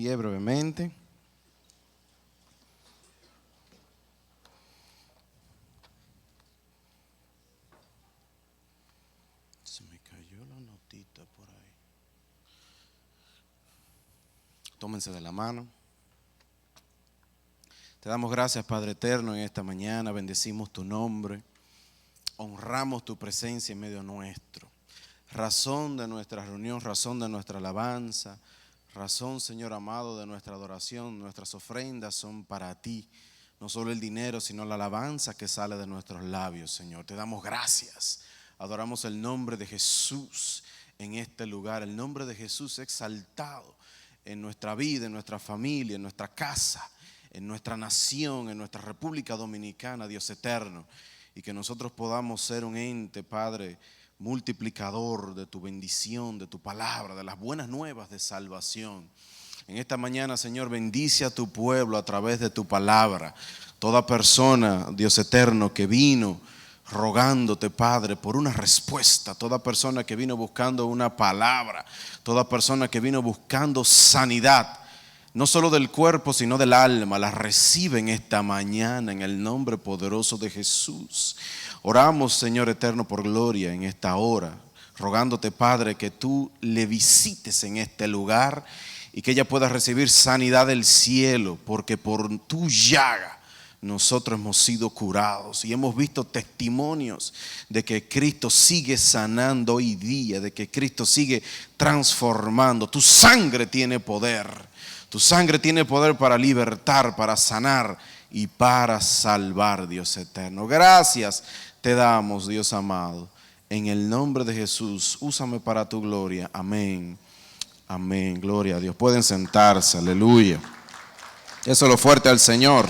pie brevemente. Se me cayó la notita por ahí. Tómense de la mano. Te damos gracias, Padre eterno, en esta mañana. Bendecimos tu nombre. Honramos tu presencia en medio nuestro. Razón de nuestra reunión, razón de nuestra alabanza, razón, Señor amado, de nuestra adoración. Nuestras ofrendas son para ti. No solo el dinero, sino la alabanza que sale de nuestros labios, Señor. Te damos gracias. Adoramos el nombre de Jesús en este lugar. El nombre de Jesús exaltado en nuestra vida, en nuestra familia, en nuestra casa, en nuestra nación, en nuestra República Dominicana, Dios eterno. Y que nosotros podamos ser un ente, Padre, multiplicador de tu bendición, de tu palabra, de las buenas nuevas de salvación. En esta mañana, Señor, bendice a tu pueblo a través de tu palabra. Toda persona, Dios eterno, que vino rogándote, Padre, por una respuesta. Toda persona que vino buscando una palabra. Toda persona que vino buscando sanidad, no solo del cuerpo, sino del alma, la reciben esta mañana en el nombre poderoso de Jesús. Oramos, Señor eterno, por gloria en esta hora, rogándote, Padre, que tú le visites en este lugar y que ella pueda recibir sanidad del cielo, porque por tu llaga nosotros hemos sido curados y hemos visto testimonios de que Cristo sigue sanando hoy día, de que Cristo sigue transformando. Tu sangre tiene poder. Tu sangre tiene poder para libertar, para sanar y para salvar, Dios eterno. Gracias te damos, Dios amado. En el nombre de Jesús, úsame para tu gloria. Amén. Amén. Gloria a Dios. Pueden sentarse. Aleluya. Eso es lo fuerte al Señor.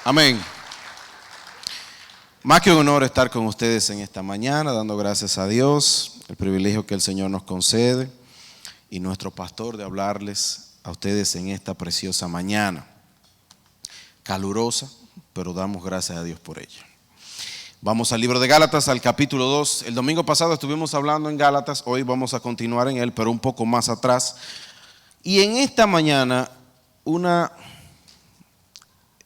Amén. Más que un honor estar con ustedes en esta mañana, dando gracias a Dios, el privilegio que el Señor nos concede. Y nuestro pastor de hablarles a ustedes en esta preciosa mañana, calurosa, pero damos gracias a Dios por ella. Vamos al libro de Gálatas, al capítulo 2. El domingo pasado estuvimos hablando en Gálatas, hoy vamos a continuar en él, pero un poco más atrás. Y en esta mañana,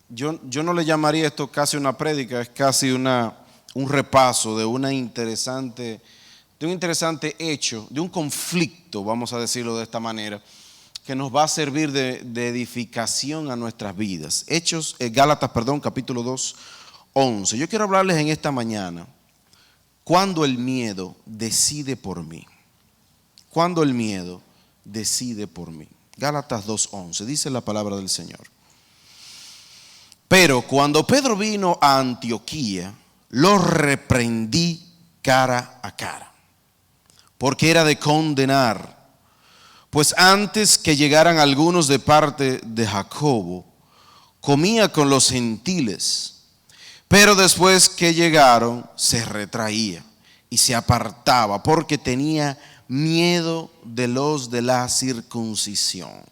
yo no le llamaría esto casi una prédica, es casi un repaso de un interesante hecho, de un conflicto, vamos a decirlo de esta manera, que nos va a servir de edificación a nuestras vidas. Gálatas, capítulo 2, 11. Yo quiero hablarles en esta mañana, cuando el miedo decide por mí. Cuando el miedo decide por mí. Gálatas 2, 11, dice la palabra del Señor. Pero cuando Pedro vino a Antioquía, lo reprendí cara a cara, porque era de condenar, pues antes que llegaran algunos de parte de Jacobo, comía con los gentiles, pero después que llegaron se retraía y se apartaba, porque tenía miedo de los de la circuncisión.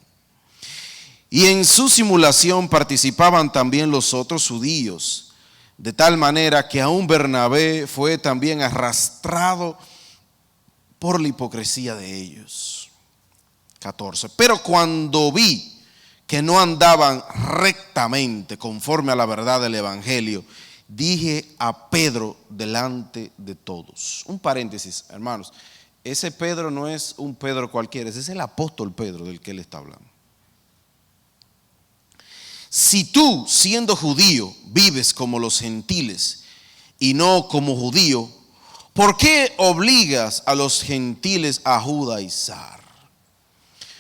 Y en su simulación participaban también los otros judíos, de tal manera que aún Bernabé fue también arrastrado por la hipocresía de ellos. 14. Pero cuando vi que no andaban rectamente conforme a la verdad del evangelio, dije a Pedro delante de todos. Un paréntesis, hermanos. Ese Pedro no es un Pedro cualquiera, ese es el apóstol Pedro del que él está hablando. Si tú, siendo judío, vives como los gentiles y no como judío, ¿por qué obligas a los gentiles a judaizar?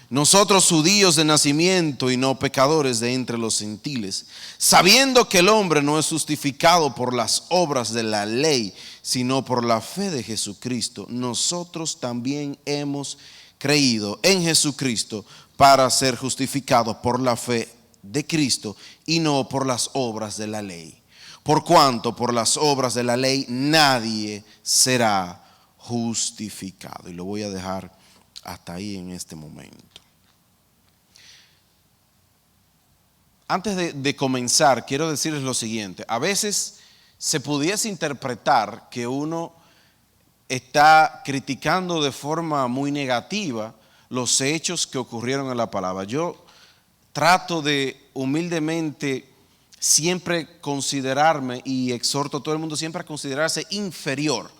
Nosotros judíos de nacimiento y no pecadores de entre los gentiles, sabiendo que el hombre no es justificado por las obras de la ley, sino por la fe de Jesucristo, nosotros también hemos creído en Jesucristo para ser justificados por la fe de Cristo y no por las obras de la ley. Por cuanto por las obras de la ley nadie será justificado. Y lo voy a dejar hasta ahí en este momento. Antes de comenzar, quiero decirles lo siguiente. A veces se pudiese interpretar que uno está criticando de forma muy negativa los hechos que ocurrieron en la palabra. Yo trato de humildemente siempre considerarme, y exhorto a todo el mundo siempre a considerarse inferior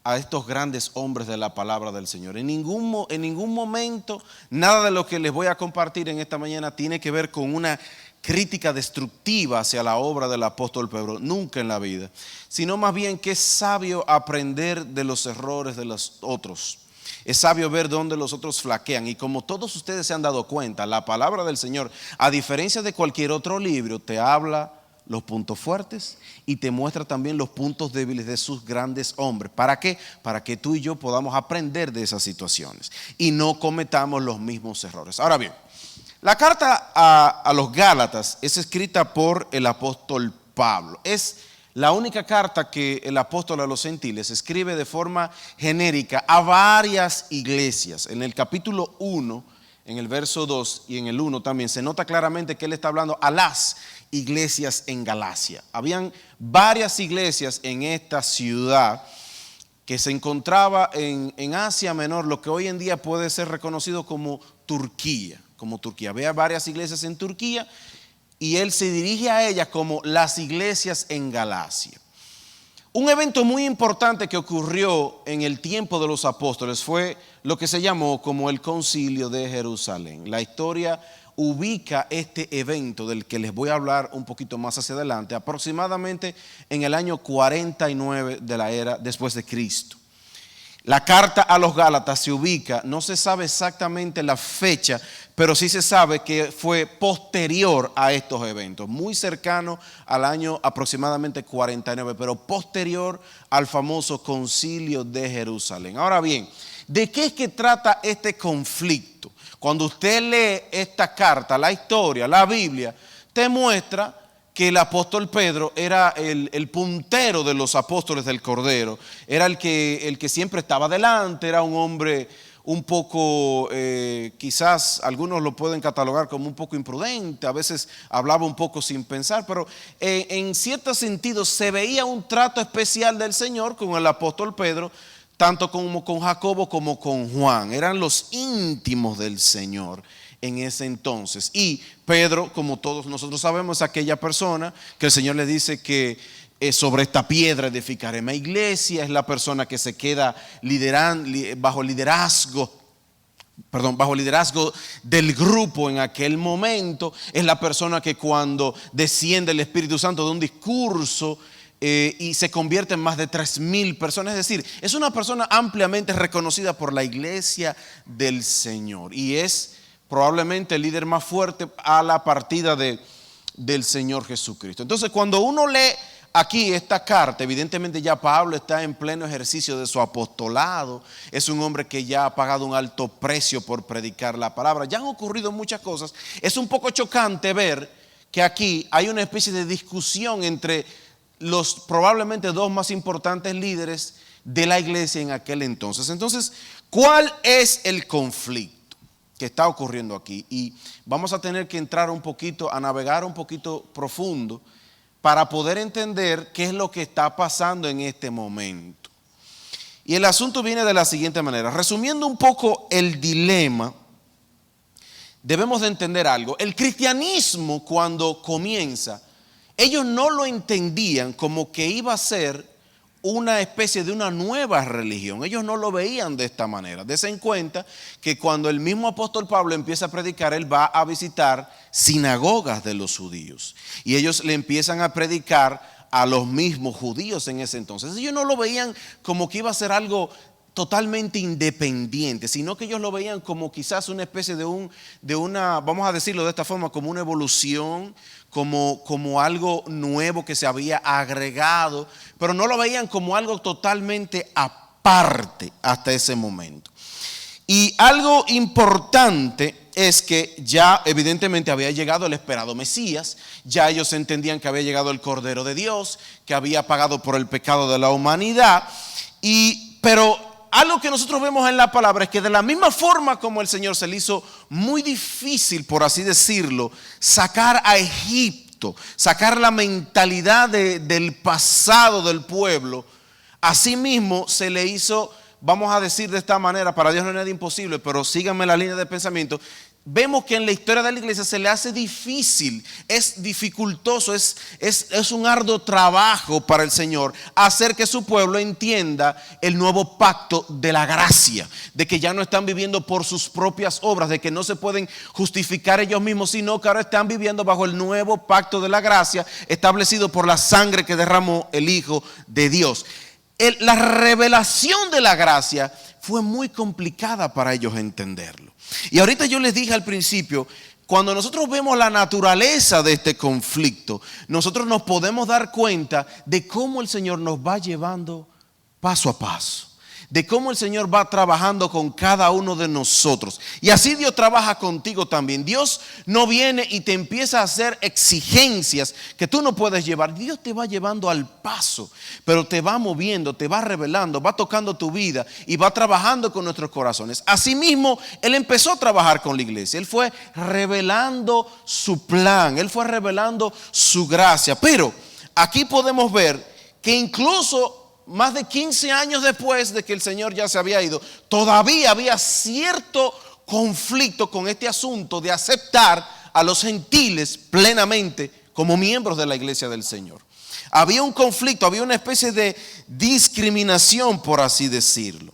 a estos grandes hombres de la palabra del Señor. En ningún momento nada de lo que les voy a compartir en esta mañana tiene que ver con una crítica destructiva hacia la obra del apóstol Pedro, nunca en la vida, sino más bien que es sabio aprender de los errores de los otros. Es sabio ver dónde los otros flaquean, y como todos ustedes se han dado cuenta, la palabra del Señor, a diferencia de cualquier otro libro, te habla los puntos fuertes y te muestra también los puntos débiles de sus grandes hombres. ¿Para qué? Para que tú y yo podamos aprender de esas situaciones y no cometamos los mismos errores. Ahora bien, la carta a los Gálatas es escrita por el apóstol Pablo. Es la única carta que el apóstol a los gentiles escribe de forma genérica a varias iglesias. En el capítulo 1, en el verso 2 y en el 1 también se nota claramente que él está hablando a las iglesias en Galacia. Habían varias iglesias en esta ciudad que se encontraba en Asia Menor, lo que hoy en día puede ser reconocido como Turquía. Había varias iglesias en Turquía y él se dirige a ellas como las iglesias en Galacia. Un evento muy importante que ocurrió en el tiempo de los apóstoles fue lo que se llamó como el Concilio de Jerusalén. La historia ubica este evento del que les voy a hablar un poquito más hacia adelante, aproximadamente en el año 49 de la era después de Cristo. La carta a los Gálatas se ubica, no se sabe exactamente la fecha, pero sí se sabe que fue posterior a estos eventos, muy cercano al año aproximadamente 49, pero posterior al famoso Concilio de Jerusalén. Ahora bien, ¿de qué es que trata este conflicto? Cuando usted lee esta carta, la historia, la Biblia, te muestra que el apóstol Pedro era el puntero de los apóstoles del Cordero, era el que siempre estaba adelante, era un hombre un poco, quizás algunos lo pueden catalogar como un poco imprudente, a veces hablaba un poco sin pensar, pero en cierto sentido se veía un trato especial del Señor con el apóstol Pedro, tanto como con Jacobo como con Juan. Eran los íntimos del Señor en ese entonces. Y Pedro, como todos nosotros sabemos, es aquella persona que el Señor le dice que sobre esta piedra edificaré mi iglesia. Es la persona que se queda bajo liderazgo del grupo en aquel momento. Es la persona que cuando desciende el Espíritu Santo de un discurso y se convierte en más de 3,000 personas. Es decir, es una persona ampliamente reconocida por la iglesia del Señor y es probablemente el líder más fuerte a la partida del Señor Jesucristo. Entonces, cuando uno lee aquí esta carta, evidentemente ya Pablo está en pleno ejercicio de su apostolado. Es un hombre que ya ha pagado un alto precio por predicar la palabra. Ya han ocurrido muchas cosas. Es un poco chocante ver que aquí hay una especie de discusión entre los probablemente dos más importantes líderes de la iglesia en aquel entonces. Entonces, ¿cuál es el conflicto que está ocurriendo aquí? Y vamos a tener que entrar un poquito, a navegar un poquito profundo para poder entender qué es lo que está pasando en este momento. Y el asunto viene de la siguiente manera. Resumiendo un poco el dilema, debemos de entender algo. El cristianismo, cuando comienza, ellos no lo entendían como que iba a ser una especie de una nueva religión. Ellos no lo veían de esta manera. Dense en cuenta que cuando el mismo apóstol Pablo empieza a predicar, él va a visitar sinagogas de los judíos y ellos le empiezan a predicar a los mismos judíos en ese entonces. Ellos no lo veían como que iba a ser algo totalmente independiente, sino que ellos lo veían como quizás una especie de una, vamos a decirlo de esta forma, como una evolución, como algo nuevo que se había agregado, pero no lo veían como algo totalmente aparte hasta ese momento. Y algo importante es que ya evidentemente había llegado el esperado Mesías, ya ellos entendían que había llegado el Cordero de Dios, que había pagado por el pecado de la humanidad, pero algo que nosotros vemos en la palabra es que de la misma forma como el Señor se le hizo muy difícil, por así decirlo, sacar a Egipto, sacar la mentalidad del pasado del pueblo, asimismo se le hizo vamos a decir de esta manera, para Dios no es nada imposible, pero síganme la línea de pensamiento. Vemos que en la historia de la iglesia se le hace difícil, es dificultoso, es un arduo trabajo para el Señor hacer que su pueblo entienda el nuevo pacto de la gracia, de que ya no están viviendo por sus propias obras, de que no se pueden justificar ellos mismos, sino que ahora están viviendo bajo el nuevo pacto de la gracia establecido por la sangre que derramó el Hijo de Dios. La revelación de la gracia fue muy complicada para ellos entenderlo. Y ahorita yo les dije al principio, cuando nosotros vemos la naturaleza de este conflicto, nosotros nos podemos dar cuenta de cómo el Señor nos va llevando paso a paso, de cómo el Señor va trabajando con cada uno de nosotros. Y así Dios trabaja contigo también. Dios no viene y te empieza a hacer exigencias que tú no puedes llevar. Dios te va llevando al paso, pero te va moviendo, te va revelando, va tocando tu vida y va trabajando con nuestros corazones. Asimismo, Él empezó a trabajar con la iglesia. Él fue revelando su plan, Él fue revelando su gracia. Pero aquí podemos ver que incluso más de 15 años después de que el Señor ya se había ido, todavía había cierto conflicto con este asunto de aceptar a los gentiles plenamente como miembros de la iglesia del Señor. Había un conflicto, había una especie de discriminación, por así decirlo.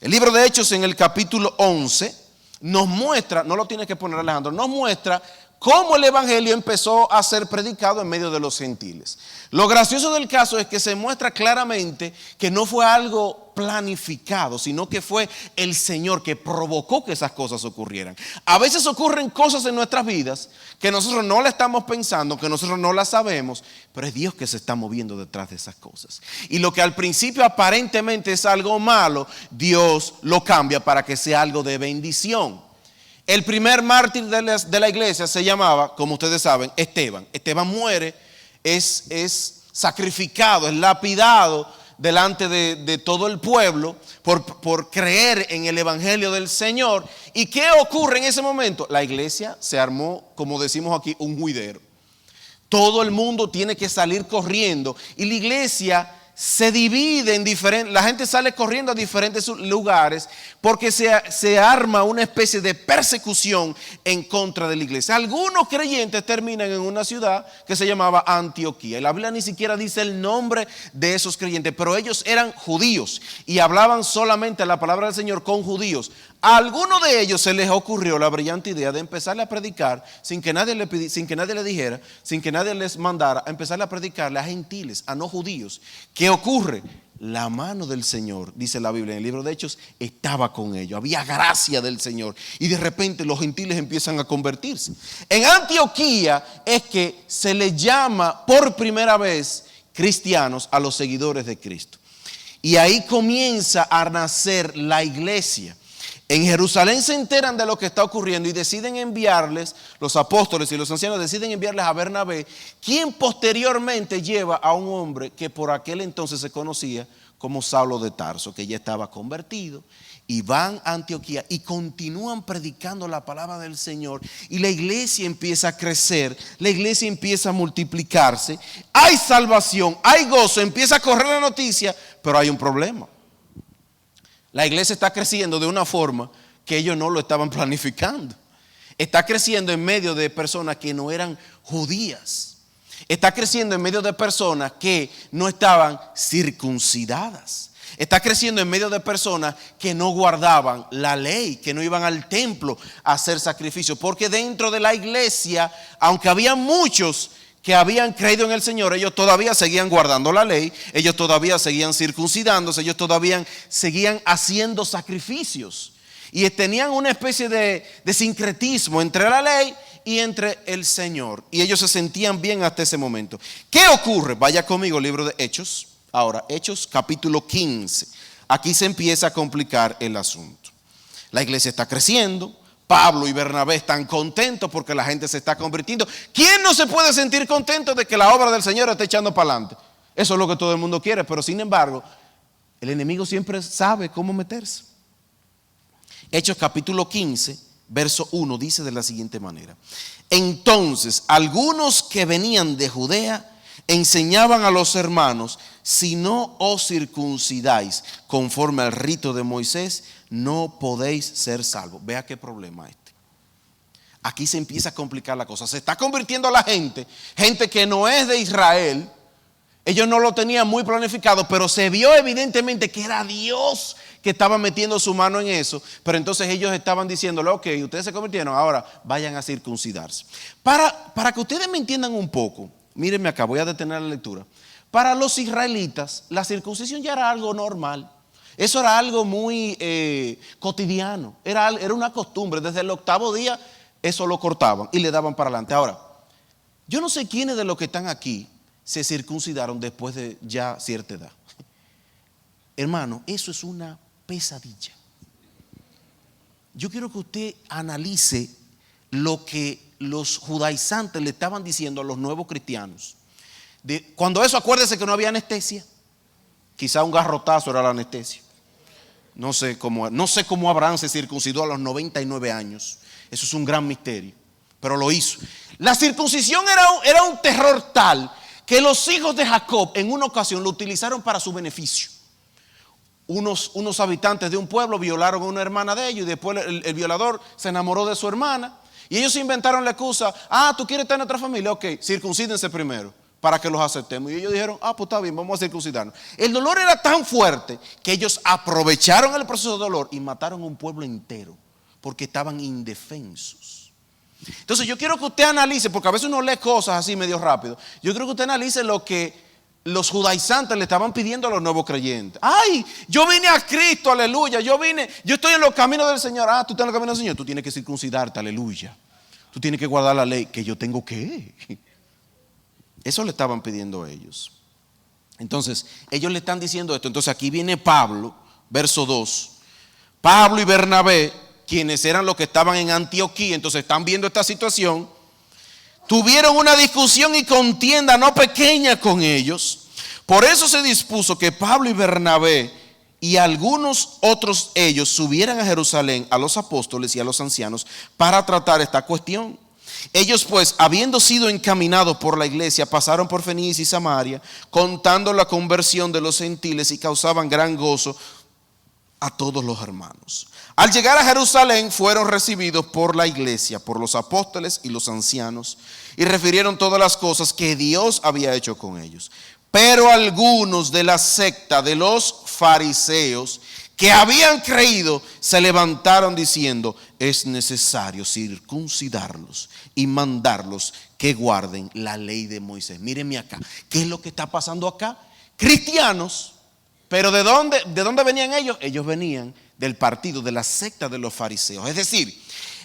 El libro de Hechos en el capítulo 11 nos muestra, no lo tiene que poner Alejandro, nos muestra cómo el evangelio empezó a ser predicado en medio de los gentiles. Lo gracioso del caso es que se muestra claramente que no fue algo planificado, sino que fue el Señor que provocó que esas cosas ocurrieran. A veces ocurren cosas en nuestras vidas que nosotros no la estamos pensando, que nosotros no las sabemos, pero es Dios que se está moviendo detrás de esas cosas. Y lo que al principio aparentemente es algo malo, Dios lo cambia para que sea algo de bendición. El primer mártir de la iglesia se llamaba, como ustedes saben, Esteban. Esteban muere, es sacrificado, es lapidado delante de todo el pueblo por creer en el evangelio del Señor. ¿Y qué ocurre en ese momento? La iglesia se armó, como decimos aquí, un juidero. Todo el mundo tiene que salir corriendo y la iglesia se divide en diferentes, la gente sale corriendo a diferentes lugares porque se arma una especie de persecución en contra de la iglesia. Algunos creyentes terminan en una ciudad que se llamaba Antioquía. Y la Biblia ni siquiera dice el nombre de esos creyentes, pero ellos eran judíos y hablaban solamente la palabra del Señor con judíos. A algunos de ellos se les ocurrió la brillante idea de empezarle a predicar sin que nadie le dijera, sin que nadie les mandara, a empezarle a predicarle a gentiles, a no judíos. ¿Qué ocurre? La mano del Señor, dice la Biblia en el libro de Hechos, estaba con ellos. Había gracia del Señor y de repente los gentiles empiezan a convertirse. En Antioquía es que se le llama por primera vez cristianos a los seguidores de Cristo. Y ahí comienza a nacer la iglesia. En Jerusalén se enteran de lo que está ocurriendo y deciden enviarles, los apóstoles y los ancianos deciden enviarles a Bernabé, quien posteriormente lleva a un hombre que por aquel entonces se conocía como Saulo de Tarso, que ya estaba convertido, y van a Antioquía y continúan predicando la palabra del Señor y la iglesia empieza a crecer, la iglesia empieza a multiplicarse, hay salvación, hay gozo, empieza a correr la noticia, pero hay un problema. La iglesia está creciendo de una forma que ellos no lo estaban planificando. Está creciendo en medio de personas que no eran judías. Está creciendo en medio de personas que no estaban circuncidadas. Está creciendo en medio de personas que no guardaban la ley, que no iban al templo a hacer sacrificios. Porque dentro de la iglesia, aunque había muchos que habían creído en el Señor, ellos todavía seguían guardando la ley, ellos todavía seguían circuncidándose, ellos todavía seguían haciendo sacrificios. Y tenían una especie de sincretismo entre la ley y entre el Señor. Y ellos se sentían bien hasta ese momento. ¿Qué ocurre? Vaya conmigo, libro de Hechos. Ahora, Hechos capítulo 15. Aquí se empieza a complicar el asunto. La iglesia está creciendo. Pablo y Bernabé están contentos porque la gente se está convirtiendo. ¿Quién no se puede sentir contento de que la obra del Señor esté echando para adelante? Eso es lo que todo el mundo quiere, pero sin embargo, el enemigo siempre sabe cómo meterse. Hechos capítulo 15, verso 1 dice de la siguiente manera: entonces algunos que venían de Judea enseñaban a los hermanos: si no os circuncidáis conforme al rito de Moisés, no podéis ser salvos. Vea qué problema este. Aquí se empieza a complicar la cosa. Se está convirtiendo la gente que no es de Israel. Ellos no lo tenían muy planificado, pero se vio evidentemente que era Dios que estaba metiendo su mano en eso. Pero entonces ellos estaban diciéndole: ok, ustedes se convirtieron, ahora vayan a circuncidarse. Para que ustedes me entiendan un poco, mírenme acá, voy a detener la lectura. Para los israelitas, la circuncisión ya era algo normal. Eso era algo muy cotidiano. Era una costumbre. Desde el 8º día, eso lo cortaban y le daban para adelante. Ahora, yo no sé quiénes de los que están aquí se circuncidaron después de ya cierta edad. Hermano, eso es una pesadilla. Yo quiero que usted analice lo que los judaizantes le estaban diciendo a los nuevos cristianos. Cuando eso, acuérdese que no había anestesia. Quizá un garrotazo era la anestesia. No sé cómo Abraham se circuncidó a los 99 años. Eso es un gran misterio, pero lo hizo. La circuncisión era un terror tal que los hijos de Jacob en una ocasión lo utilizaron para su beneficio. Unos habitantes de un pueblo violaron a una hermana de ellos y después el violador se enamoró de su hermana y ellos inventaron la excusa: tú quieres estar en otra familia, ok, circuncídense primero para que los aceptemos. Y ellos dijeron: pues está bien, vamos a circuncidarnos. El dolor era tan fuerte que ellos aprovecharon el proceso de dolor y mataron a un pueblo entero porque estaban indefensos. Entonces yo quiero que usted analice, porque a veces uno lee cosas así medio rápido. Yo quiero que usted analice lo que los judaizantes le estaban pidiendo a los nuevos creyentes. Ay, yo vine a Cristo, aleluya. Yo estoy en los caminos del Señor. Tú estás en los caminos del Señor. Tú tienes que circuncidarte, aleluya. Tú tienes que guardar la ley. Que yo tengo que. Eso le estaban pidiendo a ellos. Entonces, ellos le están diciendo esto. Entonces aquí viene Pablo, verso 2. Pablo y Bernabé, quienes eran los que estaban en Antioquía, entonces están viendo esta situación, tuvieron una discusión y contienda no pequeña con ellos. Por eso se dispuso que Pablo y Bernabé y algunos otros ellos subieran a Jerusalén a los apóstoles y a los ancianos para tratar esta cuestión. Ellos pues, habiendo sido encaminados por la iglesia, pasaron por Fenicia y Samaria, contando la conversión de los gentiles, y causaban gran gozo a todos los hermanos. Al llegar a Jerusalén fueron recibidos por la iglesia, por los apóstoles y los ancianos, y refirieron todas las cosas que Dios había hecho con ellos. Pero algunos de la secta de los fariseos que habían creído se levantaron diciendo: es necesario circuncidarlos y mandarlos que guarden la ley de Moisés. Mírenme acá, ¿qué es lo que está pasando acá? Cristianos. Pero ¿de dónde venían ellos? Ellos venían del partido, de la secta de los fariseos. Es decir,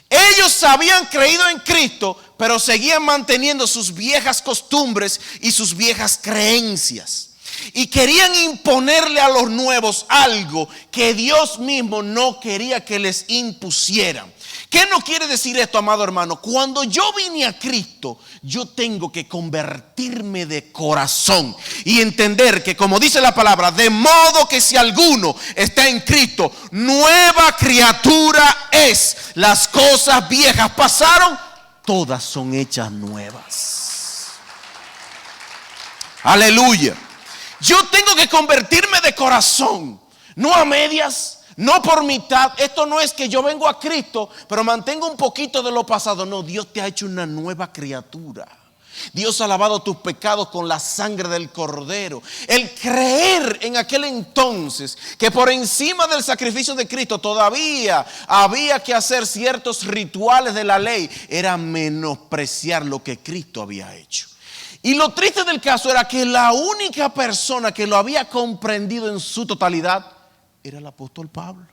ellos habían creído en Cristo, pero seguían manteniendo sus viejas costumbres y sus viejas creencias. Y querían imponerle a los nuevos algo que Dios mismo no quería que les impusieran. ¿Qué no quiere decir esto, amado hermano? Cuando yo vine a Cristo, yo tengo que convertirme de corazón y entender que, como dice la palabra, de modo que si alguno está en Cristo, nueva criatura es. Las cosas viejas pasaron, todas son hechas nuevas. Aleluya. Yo tengo que convertirme de corazón, no a medias, no por mitad. Esto no es que yo vengo a Cristo, pero mantengo un poquito de lo pasado. No, Dios te ha hecho una nueva criatura. Dios ha lavado tus pecados con la sangre del Cordero. El creer en aquel entonces que por encima del sacrificio de Cristo todavía había que hacer ciertos rituales de la ley era menospreciar lo que Cristo había hecho. Y lo triste del caso era que la única persona que lo había comprendido en su totalidad era el apóstol Pablo.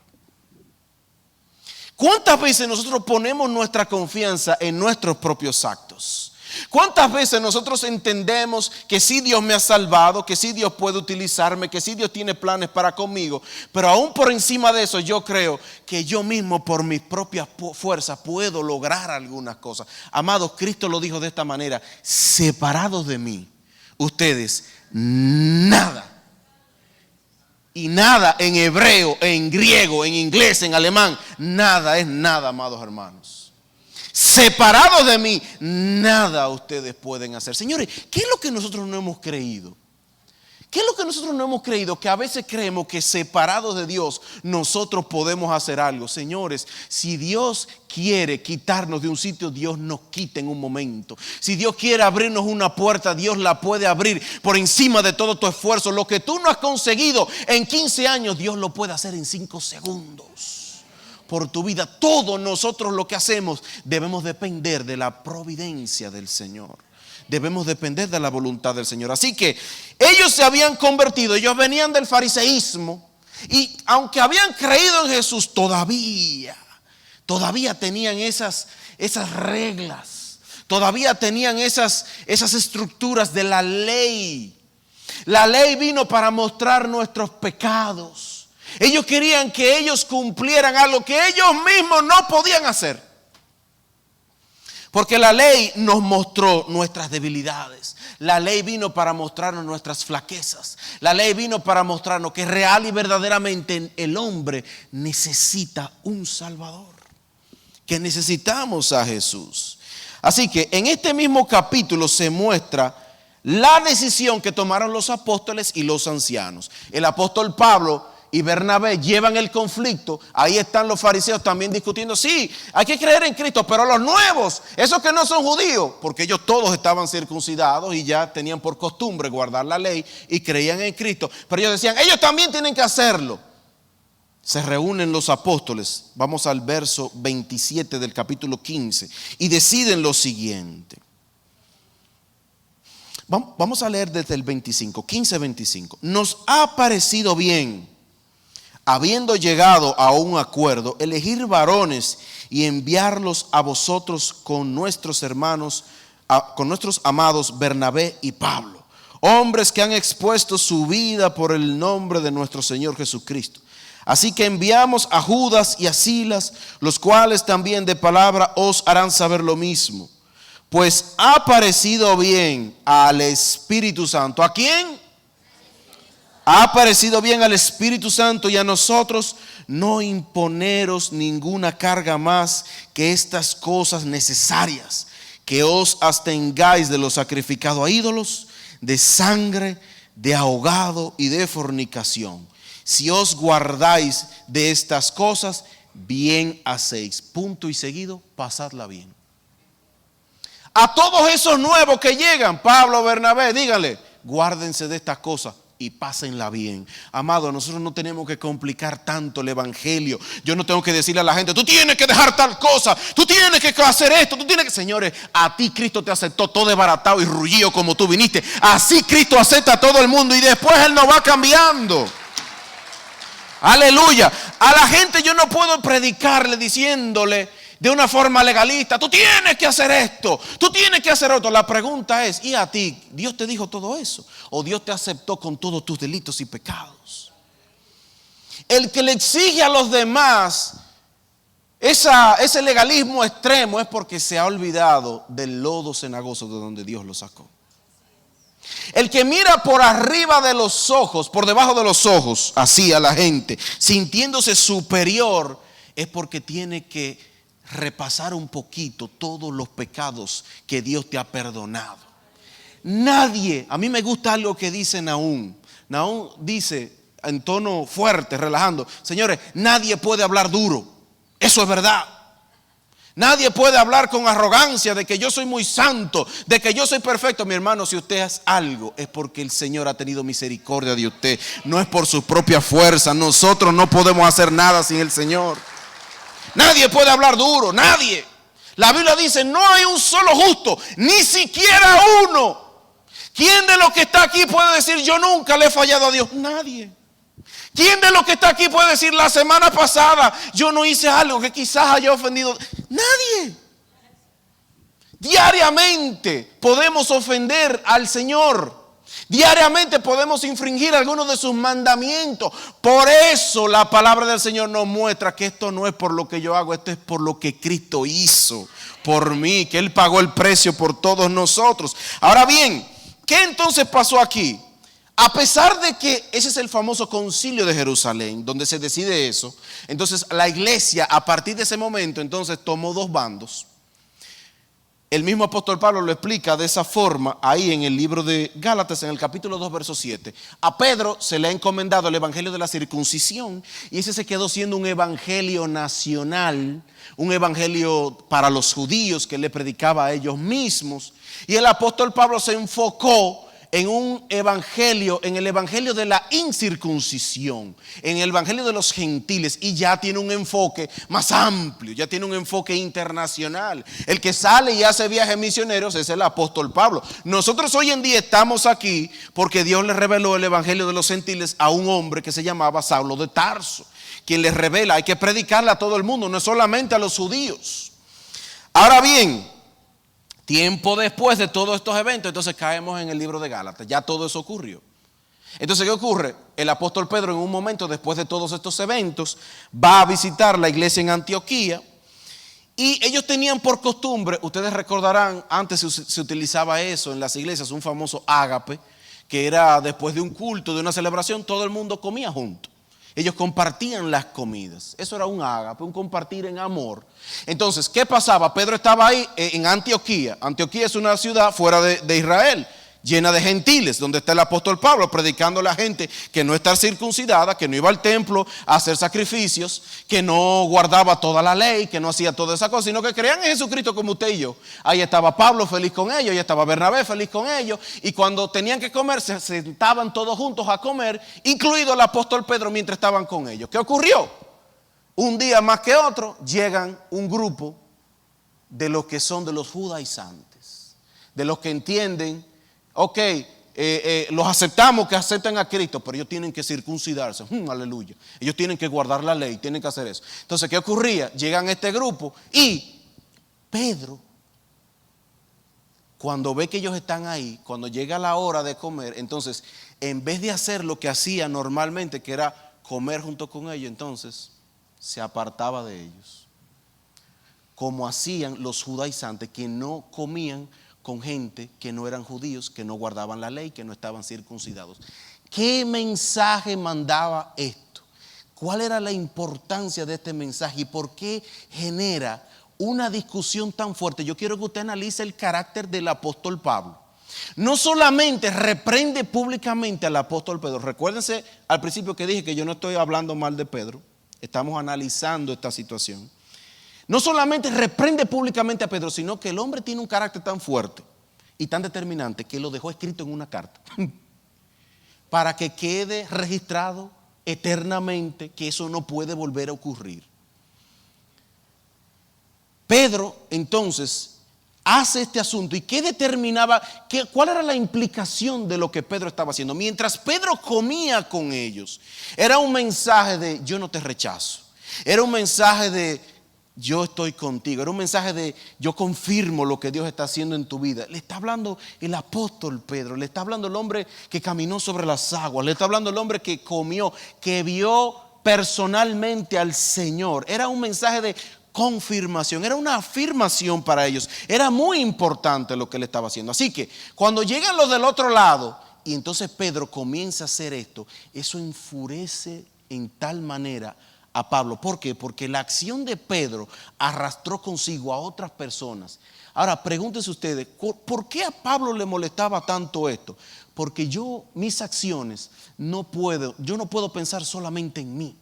¿Cuántas veces nosotros ponemos nuestra confianza en nuestros propios actos? ¿Cuántas veces nosotros entendemos que sí Dios me ha salvado, que sí Dios puede utilizarme, que sí Dios tiene planes para conmigo, pero aún por encima de eso yo creo que yo mismo por mis propias fuerzas puedo lograr algunas cosas? Amados, Cristo lo dijo de esta manera: separados de mí, ustedes nada. Y nada en hebreo, en griego, en inglés, en alemán, nada es nada, amados hermanos. separados de mí, nada ustedes pueden hacer. Señores, ¿qué es lo que nosotros no hemos creído? ¿Qué es lo que nosotros no hemos creído? Que a veces creemos que separados de Dios nosotros podemos hacer algo. Señores, si Dios quiere quitarnos de un sitio, Dios nos quita en un momento. Si Dios quiere abrirnos una puerta, Dios la puede abrir por encima de todo tu esfuerzo. Lo que tú no has conseguido en 15 años, Dios lo puede hacer en 5 segundos. Por tu vida, todos nosotros lo que hacemos debemos depender de la providencia del Señor. Debemos depender de la voluntad del Señor. Así que ellos se habían convertido, ellos venían del fariseísmo, y aunque habían creído en Jesús, todavía tenían esas reglas, todavía tenían esas estructuras de la ley. La ley vino para mostrar nuestros pecados. Ellos querían que ellos cumplieran algo que ellos mismos no podían hacer. Porque la ley nos mostró nuestras debilidades. La ley vino para mostrarnos nuestras flaquezas. La ley vino para mostrarnos que real y verdaderamente el hombre necesita un Salvador. Que necesitamos a Jesús. Así que en este mismo capítulo se muestra la decisión que tomaron los apóstoles y los ancianos. El apóstol Pablo y Bernabé llevan el conflicto. Ahí están los fariseos también discutiendo. Sí, hay que creer en Cristo, pero los nuevos, esos que no son judíos, porque ellos todos estaban circuncidados y ya tenían por costumbre guardar la ley y creían en Cristo. Pero ellos decían, ellos también tienen que hacerlo. Se reúnen los apóstoles. Vamos al verso 27 del capítulo 15 y deciden lo siguiente. Vamos a leer desde el 25, 15-25. Nos ha parecido bien, habiendo llegado a un acuerdo, elegir varones y enviarlos a vosotros con nuestros hermanos, con nuestros amados Bernabé y Pablo, hombres que han expuesto su vida por el nombre de nuestro Señor Jesucristo. Así que enviamos a Judas y a Silas, los cuales también de palabra os harán saber lo mismo. Pues ha parecido bien al Espíritu Santo. ¿A quién? Ha parecido bien al Espíritu Santo y a nosotros no imponeros ninguna carga más que estas cosas necesarias, que os abstengáis de lo sacrificado a ídolos, de sangre, de ahogado y de fornicación. Si os guardáis de estas cosas, bien hacéis. Punto y seguido, pasadla bien. A todos esos nuevos que llegan, Pablo, Bernabé, díganle, guárdense de estas cosas y pásenla bien. Amado, nosotros no tenemos que complicar tanto el evangelio. Yo no tengo que decirle a la gente, tú tienes que dejar tal cosa, tú tienes que hacer esto, tú tienes que... Señores, a ti Cristo te aceptó todo desbaratado y rullido como tú viniste. Así Cristo acepta a todo el mundo y después Él nos va cambiando. Aleluya. A la gente yo no puedo predicarle diciéndole de una forma legalista, tú tienes que hacer esto, tú tienes que hacer otro. La pregunta es, ¿y a ti? ¿Dios te dijo todo eso? ¿O Dios te aceptó con todos tus delitos y pecados? El que le exige a los demás ese legalismo extremo es porque se ha olvidado del lodo cenagoso de donde Dios lo sacó. El que mira por arriba de los ojos, por debajo de los ojos, así a la gente, sintiéndose superior, es porque tiene que repasar un poquito todos los pecados que Dios te ha perdonado. Nadie, a mí me gusta algo que dice Nahum. Nahum dice en tono fuerte, relajando, señores, nadie puede hablar duro. Eso es verdad. Nadie puede hablar con arrogancia de que yo soy muy santo, de que yo soy perfecto. Mi hermano, si usted es algo, es porque el Señor ha tenido misericordia de usted. No es por su propia fuerza. Nosotros no podemos hacer nada sin el Señor. Nadie puede hablar duro, nadie. La Biblia dice, no hay un solo justo, ni siquiera uno. ¿Quién de los que está aquí puede decir, yo nunca le he fallado a Dios? Nadie. ¿Quién de los que está aquí puede decir, la semana pasada yo no hice algo que quizás haya ofendido? Nadie. Diariamente podemos ofender al Señor. Diariamente podemos infringir algunos de sus mandamientos. Por eso la palabra del Señor nos muestra que esto no es por lo que yo hago, esto es por lo que Cristo hizo por mí, que Él pagó el precio por todos nosotros. Ahora bien, ¿qué entonces pasó aquí? A pesar de que ese es el famoso concilio de Jerusalén, donde se decide eso, entonces la iglesia a partir de ese momento entonces tomó dos bandos. El mismo apóstol Pablo lo explica de esa forma ahí en el libro de Gálatas, en el capítulo 2, verso 7. A Pedro se le ha encomendado el evangelio de la circuncisión y ese se quedó siendo un evangelio nacional, un evangelio para los judíos que le predicaba a ellos mismos. Y el apóstol Pablo se enfocó en un evangelio, en el evangelio de la incircuncisión, en el evangelio de los gentiles, y ya tiene un enfoque más amplio, ya tiene un enfoque internacional. El que sale y hace viajes misioneros es el apóstol Pablo. Nosotros hoy en día estamos aquí porque Dios le reveló el evangelio de los gentiles a un hombre que se llamaba Saulo de Tarso, quien les revela, hay que predicarle a todo el mundo, no solamente a los judíos. Ahora bien, tiempo después de todos estos eventos, entonces caemos en el libro de Gálatas. Ya todo eso ocurrió. Entonces, ¿qué ocurre? El apóstol Pedro en un momento después de todos estos eventos va a visitar la iglesia en Antioquía. Y ellos tenían por costumbre, ustedes recordarán, antes se utilizaba eso en las iglesias, un famoso ágape, que era después de un culto, de una celebración, todo el mundo comía junto. Ellos compartían las comidas. Eso era un ágape, un compartir en amor. Entonces, ¿qué pasaba? Pedro estaba ahí en Antioquía. Antioquía es una ciudad fuera de Israel, llena de gentiles, donde está el apóstol Pablo predicando a la gente que no está circuncidada, que no iba al templo a hacer sacrificios, que no guardaba toda la ley, que no hacía toda esa cosa, sino que creían en Jesucristo como usted y yo. Ahí estaba Pablo feliz con ellos, ahí estaba Bernabé feliz con ellos, y cuando tenían que comer se sentaban todos juntos a comer, incluido el apóstol Pedro mientras estaban con ellos. ¿Qué ocurrió? Un día más que otro llegan un grupo de los que son de los judaizantes, de los que entienden, ok, los aceptamos que aceptan a Cristo, pero ellos tienen que circuncidarse, aleluya. Ellos tienen que guardar la ley, tienen que hacer eso. Entonces, ¿qué ocurría? Llegan a este grupo y Pedro, cuando ve que ellos están ahí, cuando llega la hora de comer, entonces, en vez de hacer lo que hacía normalmente, que era comer junto con ellos, entonces se apartaba de ellos, como hacían los judaizantes que no comían con gente que no eran judíos, que no guardaban la ley, que no estaban circuncidados. ¿Qué mensaje mandaba esto? ¿Cuál era la importancia de este mensaje y por qué genera una discusión tan fuerte? Yo quiero que usted analice el carácter del apóstol Pablo. No solamente reprende públicamente al apóstol Pedro. Recuérdense al principio que dije que yo no estoy hablando mal de Pedro. Estamos analizando esta situación. No solamente reprende públicamente a Pedro, sino que el hombre tiene un carácter tan fuerte y tan determinante que lo dejó escrito en una carta para que quede registrado eternamente que eso no puede volver a ocurrir. Pedro entonces hace este asunto y ¿qué determinaba? ¿Cuál era la implicación de lo que Pedro estaba haciendo? Mientras Pedro comía con ellos, era un mensaje de yo no te rechazo, era un mensaje de yo estoy contigo, era un mensaje de yo confirmo lo que Dios está haciendo en tu vida. Le está hablando el apóstol Pedro, le está hablando el hombre que caminó sobre las aguas, le está hablando el hombre que comió, que vio personalmente al Señor. Era un mensaje de confirmación, era una afirmación para ellos. Era muy importante lo que le estaba haciendo. Así que cuando llegan los del otro lado y entonces Pedro comienza a hacer esto, eso enfurece en tal manera a Pablo. ¿Por qué? Porque la acción de Pedro arrastró consigo a otras personas. Ahora, pregúntense ustedes, ¿por qué a Pablo le molestaba tanto esto? Porque mis acciones, yo no puedo pensar solamente en mí.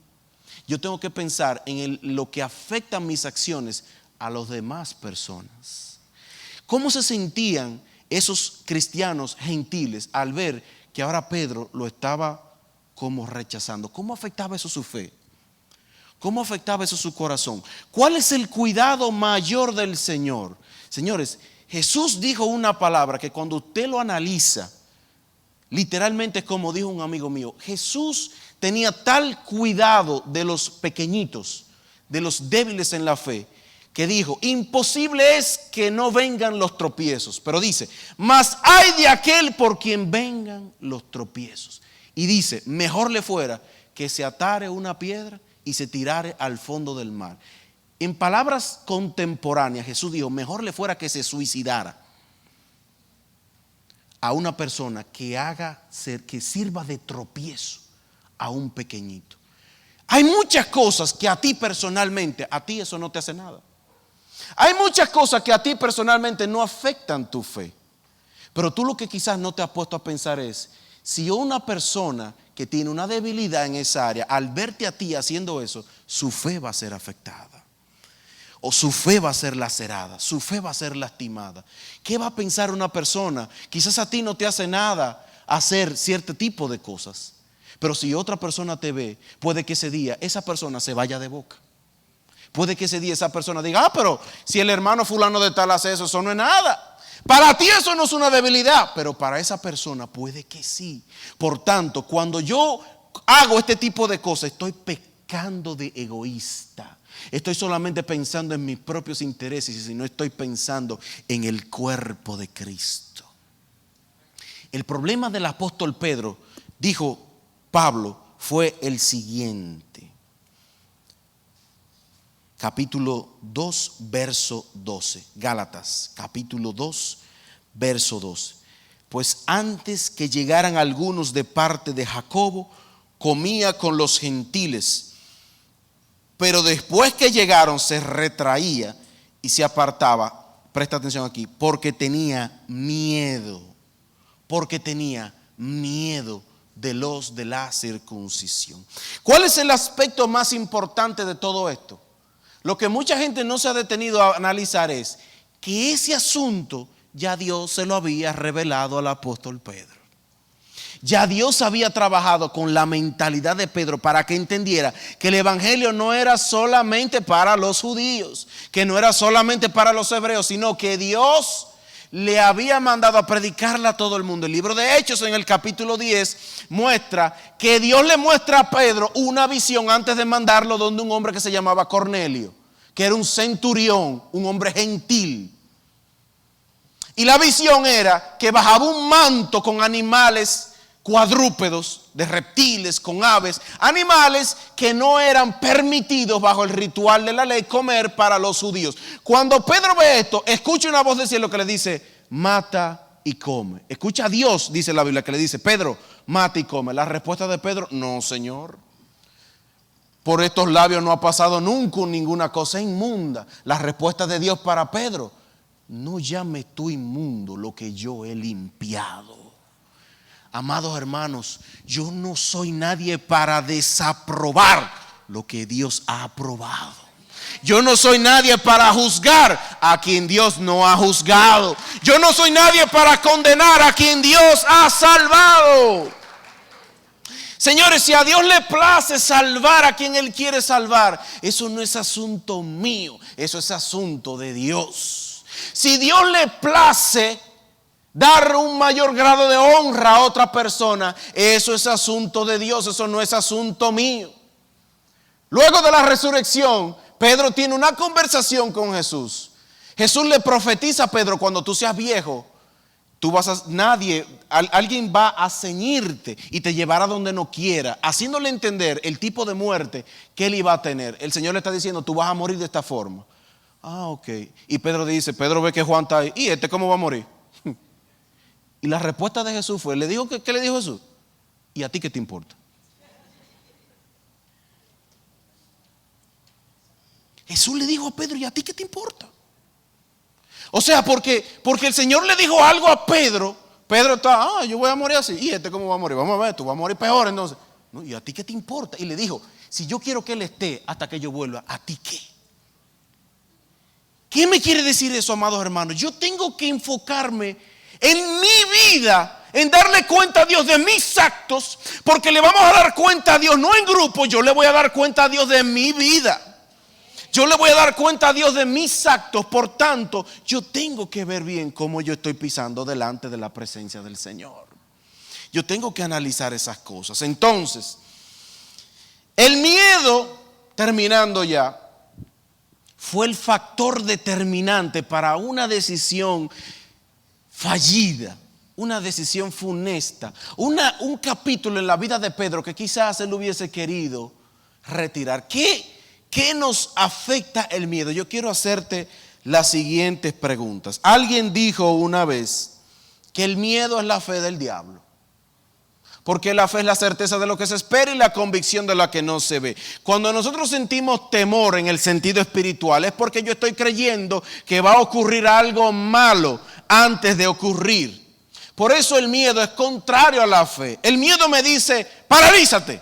Yo tengo que pensar en lo que afecta mis acciones a las demás personas. ¿Cómo se sentían esos cristianos gentiles al ver que ahora Pedro lo estaba como rechazando? ¿Cómo afectaba eso su fe? ¿Cómo afectaba eso su corazón? ¿Cuál es el cuidado mayor del Señor? Señores, Jesús dijo una palabra que cuando usted lo analiza, literalmente es como dijo un amigo mío. Jesús tenía tal cuidado de los pequeñitos, de los débiles en la fe, que dijo, imposible es que no vengan los tropiezos. Pero dice, mas hay de aquel por quien vengan los tropiezos. Y dice, mejor le fuera que se atare una piedra y se tirare al fondo del mar. En palabras contemporáneas, Jesús dijo, mejor le fuera que se suicidara a una persona que sirva de tropiezo a un pequeñito. Hay muchas cosas que a ti personalmente, a ti eso no te hace nada. Hay muchas cosas que a ti personalmente no afectan tu fe. Pero tú lo que quizás no te has puesto a pensar es, si una persona que tiene una debilidad en esa área, al verte a ti haciendo eso, su fe va a ser afectada. O su fe va a ser lacerada, su fe va a ser lastimada. ¿Qué va a pensar una persona? Quizás a ti no te hace nada hacer cierto tipo de cosas. Pero si otra persona te ve, puede que ese día esa persona se vaya de boca. Puede que ese día esa persona diga, pero si el hermano fulano de tal hace eso, eso no es nada. Para ti eso no es una debilidad, pero para esa persona puede que sí. Por tanto, cuando yo hago este tipo de cosas, estoy pecando de egoísta. Estoy solamente pensando en mis propios intereses y no estoy pensando en el cuerpo de Cristo. El problema del apóstol Pedro, dijo Pablo, fue el siguiente. Capítulo 2, verso 12. Gálatas, capítulo 2, verso 12. Pues antes que llegaran algunos de parte de Jacobo, comía con los gentiles. Pero después que llegaron se retraía y se apartaba. Presta atención aquí, porque tenía miedo. Porque tenía miedo de los de la circuncisión. ¿Cuál es el aspecto más importante de todo esto? Lo que mucha gente no se ha detenido a analizar es que ese asunto ya Dios se lo había revelado al apóstol Pedro. Ya Dios había trabajado con la mentalidad de Pedro para que entendiera que el evangelio no era solamente para los judíos, que no era solamente para los hebreos, sino que Dios le había mandado a predicarla a todo el mundo. El libro de Hechos en el capítulo 10 muestra que Dios le muestra a Pedro una visión antes de mandarlo donde un hombre que se llamaba Cornelio, que era un centurión, un hombre gentil. Y la visión era que bajaba un manto con animales cuadrúpedos, de reptiles, con aves, animales que no eran permitidos bajo el ritual de la ley comer para los judíos. Cuando Pedro ve esto, escucha una voz del cielo que le dice, mata y come. Escucha a Dios, dice la Biblia, que le dice, Pedro, mata y come. La respuesta de Pedro, no, Señor. Por estos labios no ha pasado nunca ninguna cosa inmunda. La respuesta de Dios para Pedro, no llames tú inmundo lo que yo he limpiado. Amados hermanos, yo no soy nadie para desaprobar lo que Dios ha aprobado. Yo no soy nadie para juzgar a quien Dios no ha juzgado. Yo no soy nadie para condenar a quien Dios ha salvado. Señores, si a Dios le place salvar a quien Él quiere salvar, eso no es asunto mío, eso es asunto de Dios. Si Dios le place dar un mayor grado de honra a otra persona, eso es asunto de Dios, eso no es asunto mío. Luego de la resurrección, Pedro tiene una conversación con Jesús. Jesús le profetiza a Pedro, cuando tú seas viejo, alguien va a ceñirte y te llevará donde no quiera, haciéndole entender el tipo de muerte que él iba a tener. El Señor le está diciendo, tú vas a morir de esta forma. Ah, ok. Y Pedro dice, Pedro ve que Juan está ahí, ¿y este cómo va a morir? Y la respuesta de Jesús fue, ¿qué le dijo Jesús? ¿Y a ti qué te importa? Jesús le dijo a Pedro, ¿y a ti qué te importa? O sea, porque el Señor le dijo algo a Pedro. Pedro está, yo voy a morir así. ¿Y este cómo va a morir? Vamos a ver, tú vas a morir peor entonces. No, ¿y a ti qué te importa? Y le dijo, si yo quiero que Él esté hasta que yo vuelva, ¿a ti qué? ¿Qué me quiere decir eso, amados hermanos? Yo tengo que enfocarme en mi vida, en darle cuenta a Dios de mis actos, porque le vamos a dar cuenta a Dios, no en grupo, yo le voy a dar cuenta a Dios de mi vida. Yo le voy a dar cuenta a Dios de mis actos. Por tanto, yo tengo que ver bien cómo yo estoy pisando delante de la presencia del Señor. Yo tengo que analizar esas cosas. Entonces, el miedo, terminando ya, fue el factor determinante para una decisión fallida, una decisión funesta, un capítulo en la vida de Pedro que quizás él hubiese querido retirar. ¿Qué nos afecta el miedo? Yo quiero hacerte las siguientes preguntas. Alguien dijo una vez que el miedo es la fe del diablo. Porque la fe es la certeza de lo que se espera y la convicción de lo que no se ve. Cuando nosotros sentimos temor en el sentido espiritual es porque yo estoy creyendo que va a ocurrir algo malo antes de ocurrir. Por eso el miedo es contrario a la fe. El miedo me dice, paralízate.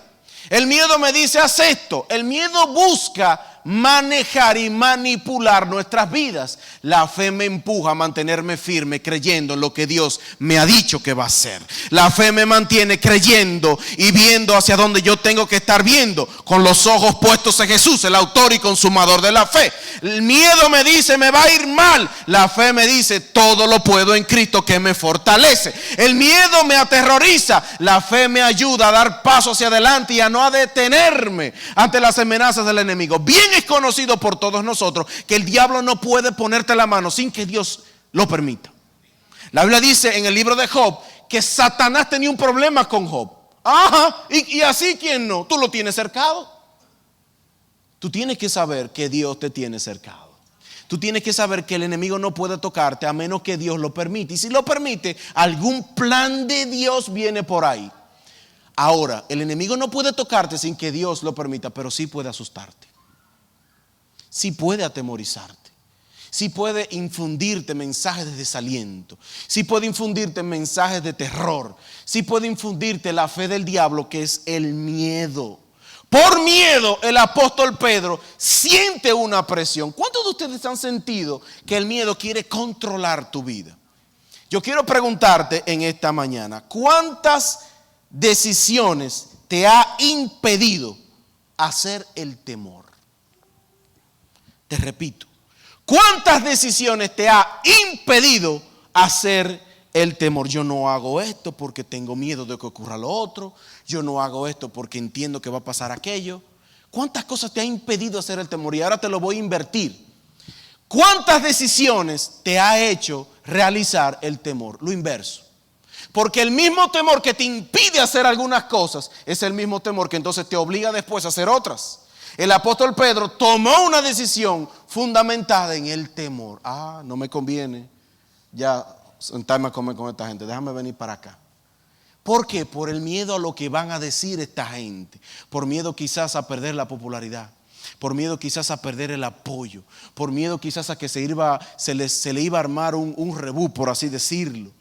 El miedo me dice, haz esto. El miedo busca manejar y manipular nuestras vidas. La fe me empuja a mantenerme firme creyendo en lo que Dios me ha dicho que va a hacer. La fe me mantiene creyendo y viendo hacia donde yo tengo que estar viendo, con los ojos puestos en Jesús, el autor y consumador de la fe. El miedo me dice, me va a ir mal. La fe me dice, todo lo puedo en Cristo que me fortalece. El miedo me aterroriza. La fe me ayuda a dar paso hacia adelante y a no detenerme ante las amenazas del enemigo. Bien es conocido por todos nosotros que el diablo no puede ponerte la mano sin que Dios lo permita. La Biblia dice en el libro de Job que Satanás tenía un problema con Job. Ajá, y así, ¿quién no? Tú lo tienes cercado. Tú tienes que saber que Dios te tiene cercado. Tú tienes que saber que el enemigo no puede tocarte a menos que Dios lo permite. Y si lo permite, algún plan de Dios viene por ahí. Ahora, el enemigo no puede tocarte sin que Dios lo permita, pero sí puede asustarte. Sí puede atemorizarte. Sí puede infundirte mensajes de desaliento. Sí puede infundirte mensajes de terror. Sí puede infundirte la fe del diablo, que es el miedo. Por miedo, el apóstol Pedro siente una presión. ¿Cuántos de ustedes han sentido que el miedo quiere controlar tu vida? Yo quiero preguntarte en esta mañana, ¿cuántas decisiones te ha impedido hacer el temor? Te repito, ¿cuántas decisiones te ha impedido hacer el temor? Yo no hago esto porque tengo miedo de que ocurra lo otro. Yo no hago esto porque entiendo que va a pasar aquello. ¿Cuántas cosas te ha impedido hacer el temor? Y ahora te lo voy a invertir. ¿Cuántas decisiones te ha hecho realizar el temor? Lo inverso. Porque el mismo temor que te impide hacer algunas cosas es el mismo temor que entonces te obliga después a hacer otras. El apóstol Pedro tomó una decisión fundamentada en el temor. No me conviene ya sentarme a comer con esta gente, déjame venir para acá. ¿Por qué? Por el miedo a lo que van a decir esta gente. Por miedo quizás a perder la popularidad. Por miedo quizás a perder el apoyo. Por miedo quizás a que se le iba a armar un rebú, por así decirlo.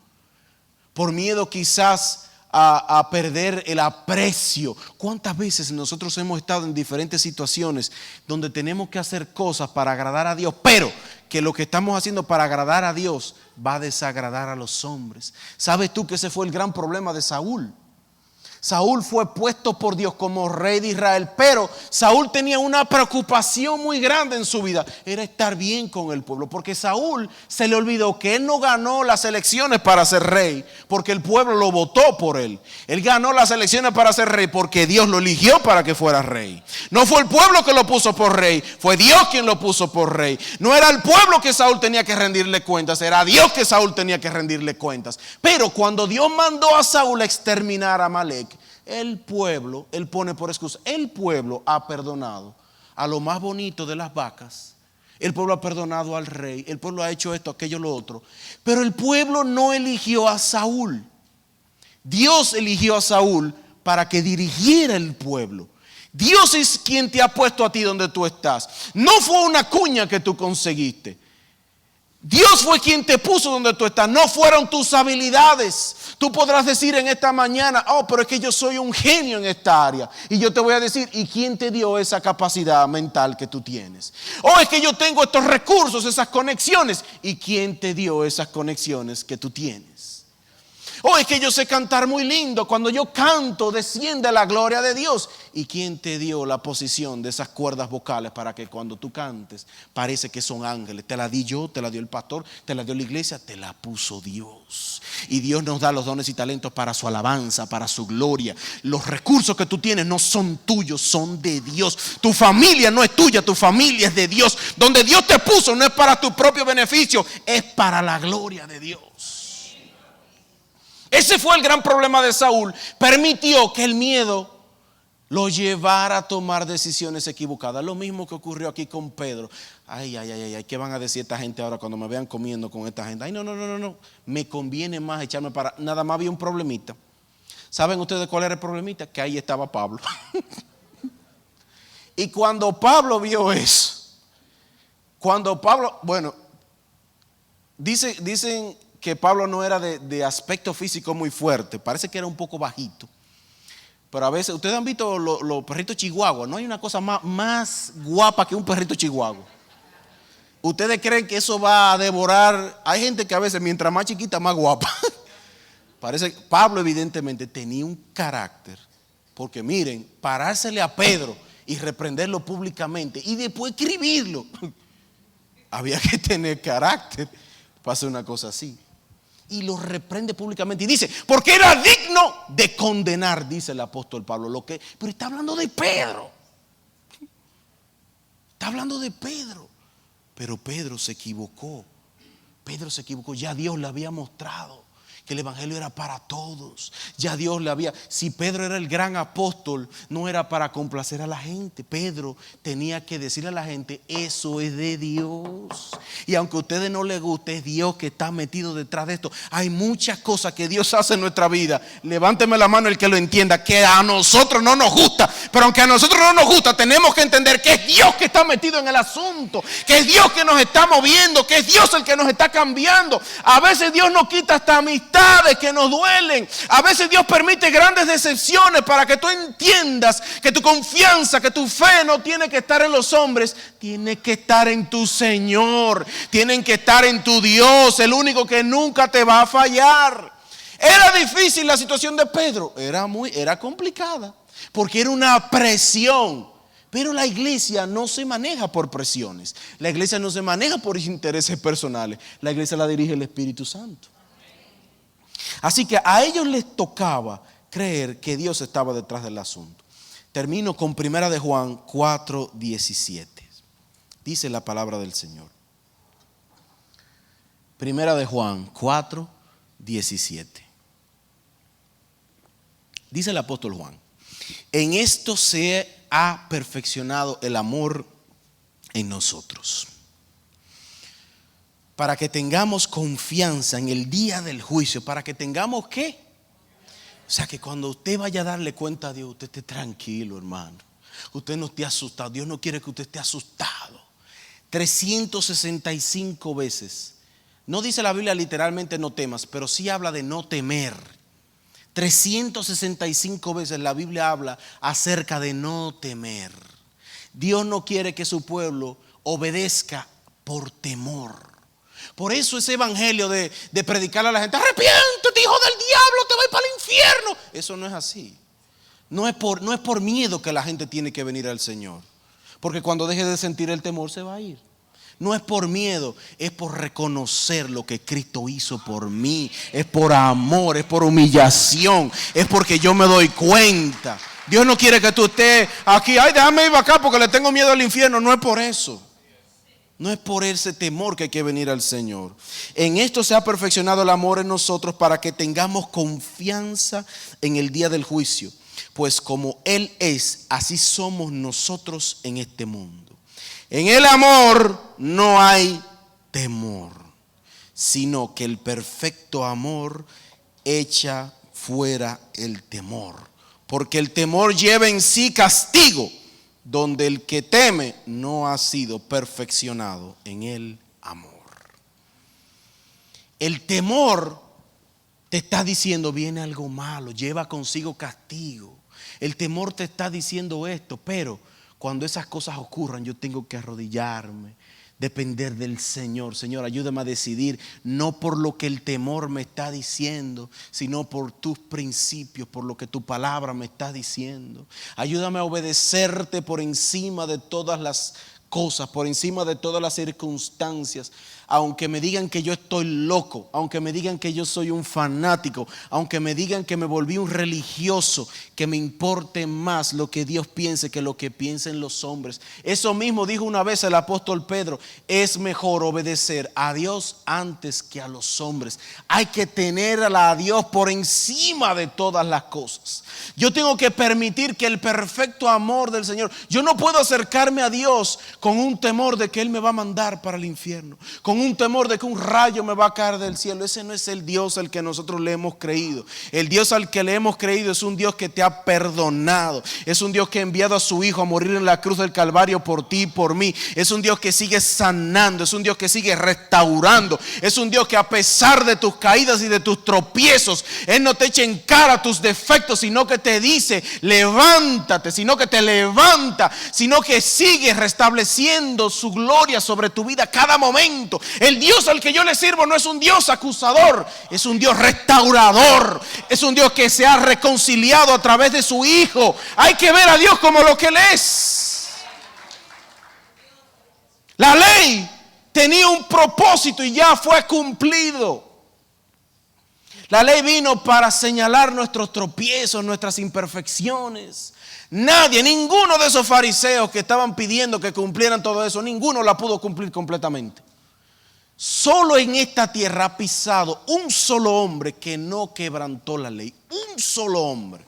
Por miedo quizás a perder el aprecio. ¿Cuántas veces nosotros hemos estado en diferentes situaciones donde tenemos que hacer cosas para agradar a Dios, pero que lo que estamos haciendo para agradar a Dios va a desagradar a los hombres? ¿Sabes tú que ese fue el gran problema de Saúl? Saúl fue puesto por Dios como rey de Israel, pero Saúl tenía una preocupación muy grande en su vida, era estar bien con el pueblo, porque Saúl se le olvidó que él no ganó las elecciones para ser rey, porque el pueblo lo votó por él. Él ganó las elecciones para ser rey porque Dios lo eligió para que fuera rey. No fue el pueblo que lo puso por rey, fue Dios quien lo puso por rey. No era el pueblo que Saúl tenía que rendirle cuentas, era Dios que Saúl tenía que rendirle cuentas. Pero cuando Dios mandó a Saúl a exterminar a Amalek, el pueblo, él pone por excusa, el pueblo ha perdonado a lo más bonito de las vacas. El pueblo ha perdonado al rey. El pueblo ha hecho esto, aquello, lo otro. Pero el pueblo no eligió a Saúl. Dios eligió a Saúl para que dirigiera el pueblo. Dios es quien te ha puesto a ti donde tú estás. No fue una cuña que tú conseguiste. Dios fue quien te puso donde tú estás, no fueron tus habilidades. Tú podrás decir en esta mañana, pero es que yo soy un genio en esta área. Y yo te voy a decir, ¿y quién te dio esa capacidad mental que tú tienes? Es que yo tengo estos recursos, esas conexiones. ¿Y quién te dio esas conexiones que tú tienes? Es que yo sé cantar muy lindo. Cuando yo canto, desciende la gloria de Dios. ¿Y quién te dio la posición de esas cuerdas vocales para que cuando tú cantes parece que son ángeles? Te la di yo, te la dio el pastor, te la dio la iglesia, te la puso Dios. Y Dios nos da los dones y talentos para su alabanza, para su gloria. Los recursos que tú tienes no son tuyos, son de Dios. Tu familia no es tuya, tu familia es de Dios. Donde Dios te puso no es para tu propio beneficio, es para la gloria de Dios. Ese fue el gran problema de Saúl. Permitió que el miedo lo llevara a tomar decisiones equivocadas. Lo mismo que ocurrió aquí con Pedro. Ay, ¿qué van a decir esta gente ahora cuando me vean comiendo con esta gente? No. Me conviene más echarme para... Nada más había un problemita. ¿Saben ustedes cuál era el problemita? Que ahí estaba Pablo. Y cuando Pablo vio eso, dicen que Pablo no era de aspecto físico muy fuerte, parece que era un poco bajito. Pero a veces, ustedes han visto los perritos chihuahuas, no hay una cosa más guapa que un perrito chihuahua. ¿Ustedes creen que eso va a devorar? Hay gente que a veces mientras más chiquita más guapa. Parece que Pablo evidentemente tenía un carácter, porque miren, parársele a Pedro y reprenderlo públicamente y después escribirlo, había que tener carácter para hacer una cosa así. Y lo reprende públicamente y dice, porque era digno de condenar, dice el apóstol Pablo, pero está hablando de Pedro. Está hablando de Pedro. Pero Pedro se equivocó. Ya Dios le había mostrado que el evangelio era para todos. Ya Dios le había, si Pedro era el gran apóstol, no era para complacer a la gente. Pedro tenía que decirle a la gente, eso es de Dios. Y aunque a ustedes no les guste, es Dios que está metido detrás de esto. Hay muchas cosas que Dios hace en nuestra vida. Levánteme la mano el que lo entienda, que a nosotros no nos gusta. Pero aunque a nosotros no nos gusta, tenemos que entender que es Dios que está metido en el asunto, que es Dios que nos está moviendo, que es Dios el que nos está cambiando. A veces Dios nos quita hasta amistades que nos duelen. A veces Dios permite grandes decepciones para que tú entiendas que tu confianza, que tu fe no tiene que estar en los hombres, tiene que estar en tu Señor, tienen que estar en tu Dios, el único que nunca te va a fallar. Era difícil la situación de Pedro, era complicada, porque era una presión. Pero la iglesia no se maneja por presiones. La iglesia no se maneja por intereses personales. La iglesia la dirige el Espíritu Santo. Así que a ellos les tocaba creer que Dios estaba detrás del asunto. Termino con 1 de Juan 4:17. Dice la palabra del Señor. 1 de Juan 4:17. Dice el apóstol Juan, en esto se ha perfeccionado el amor en nosotros, para que tengamos confianza en el día del juicio. ¿Para que tengamos qué? O sea, que cuando usted vaya a darle cuenta a Dios, usted esté tranquilo, hermano. Usted no esté asustado. Dios no quiere que usted esté asustado. 365 veces. No dice la Biblia literalmente no temas, pero sí habla de no temer. 365 veces la Biblia habla acerca de no temer. Dios no quiere que su pueblo obedezca por temor. Por eso ese evangelio de predicarle a la gente, arrepiéntete, hijo del diablo, te vas para el infierno. Eso no es así. No es por miedo que la gente tiene que venir al Señor. Porque cuando deje de sentir el temor se va a ir. No es por miedo, es por reconocer lo que Cristo hizo por mí. Es por amor, es por humillación. Es porque yo me doy cuenta. Dios no quiere que tú estés aquí, ay, déjame ir acá porque le tengo miedo al infierno. No es por eso. No es por ese temor que hay que venir al Señor. En esto se ha perfeccionado el amor en nosotros, para que tengamos confianza en el día del juicio. Pues como Él es, así somos nosotros en este mundo. En el amor no hay temor, sino que el perfecto amor echa fuera el temor. Porque el temor lleva en sí castigo, donde el que teme no ha sido perfeccionado en el amor. El temor te está diciendo viene algo malo, lleva consigo castigo. El temor te está diciendo esto, pero cuando esas cosas ocurran yo tengo que arrodillarme, depender del Señor. Señor, ayúdame a decidir no por lo que el temor me está diciendo, sino por tus principios, por lo que tu palabra me está diciendo. Ayúdame a obedecerte por encima de todas las cosas, por encima de todas las circunstancias. Aunque me digan que yo estoy loco, aunque me digan que yo soy un fanático, aunque me digan que me volví un religioso, que me importe más lo que Dios piense que lo que piensen los hombres. Eso mismo dijo una vez el apóstol Pedro: es mejor obedecer a Dios antes que a los hombres. Hay que tener a Dios por encima de todas las cosas. Yo tengo que permitir que el perfecto amor del Señor, yo no puedo acercarme a Dios con un temor de que Él me va a mandar para el infierno, con con un temor de que un rayo me va a caer del cielo. Ese no es el Dios al que nosotros le hemos creído. El Dios al que le hemos creído es un Dios que te ha perdonado. Es un Dios que ha enviado a su Hijo a morir en la cruz del Calvario por ti y por mí. Es un Dios que sigue sanando. Es un Dios que sigue restaurando. Es un Dios que a pesar de tus caídas y de tus tropiezos, Él no te echa en cara tus defectos, sino que te dice: levántate, sino que te levanta, sino que sigue restableciendo su gloria sobre tu vida cada momento. El Dios al que yo le sirvo no es un Dios acusador, es un Dios restaurador. Es un Dios que se ha reconciliado a través de su Hijo. Hay que ver a Dios como lo que Él es. La ley tenía un propósito y ya fue cumplido. La ley vino para señalar nuestros tropiezos, nuestras imperfecciones. Nadie, ninguno de esos fariseos que estaban pidiendo que cumplieran todo eso, ninguno la pudo cumplir completamente. Solo en esta tierra ha pisado un solo hombre que no quebrantó la ley. Un solo hombre.